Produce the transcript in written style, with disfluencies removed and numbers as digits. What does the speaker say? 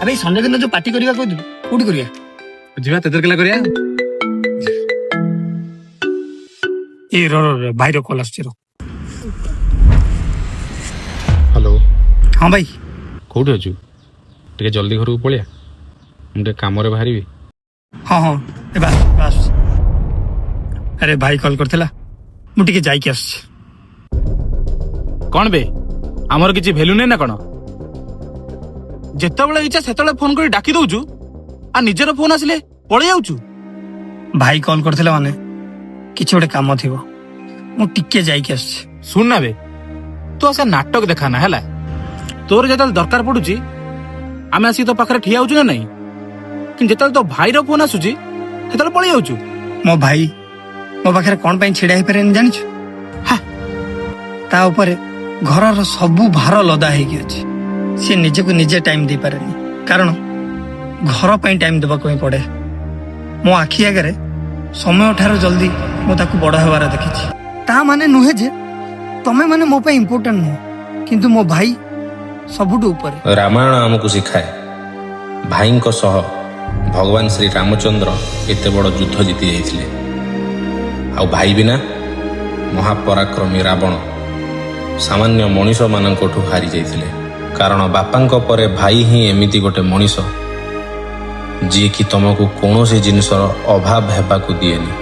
अबे संडे दिन जो पार्टी करिया कोथि कोठी करिया जीवा तेतर केला करिया ए रो भाई रो कॉल आछे रो। हेलो हां भाई कोठी अछु टिके जल्दी घर को पळिया मुंडे काम रे बाहरी हां हां ए बस बस अरे भाई कॉल करथला मु टिके जाई के आछ कौन बे आमर किछि भेल्यू नै ना कोन जेतेबेले इच्छा सेतेबेले फोन करी डाकी दउछु आ निजर फोन आसिले पळे जाउछु। भाई कॉल करथला माने किछि ओडे काम थिबो मु टिके जाई के आछ। सुन ना बे तू आसे नाटक देखा ना हला तोर जेतल दरकार पडुची आमे आसी तो पाखरे ठिया होछु ना नहीं कि जेतल तो भाई रो फोन आसुची सेतल पळे जाउछु। मो भाई मो पाखरे कोन पई छिडा हे परन जानिछु हा ता ऊपर घरर सबु भार लदा हे कि अछि से निजे को निजे टाइम दे पारेनी कारण घर पई टाइम देबा को पड़े। मो आखि आगे समय ठारो जल्दी मो ताकू बड़ हेबार देखिछि ता माने नुहे जे तमे माने मो पे इम्पोर्टेंट नु किंतु मो भाई सबुटु ऊपर। रामायण आमको शिखाए भाई सह भगवान श्री रामचंद्र एते बड़ युद्ध जीति जाइथिले आ भाई बिना महापराक्रमी रावण सामान्य मनीष मानकठू हारी जाइथिले कारण बापांक परे भाई ही एमिति गोटे मनीष जी कि तुमको कौन सी जिनसर अभाव हेबाकू दिएनी।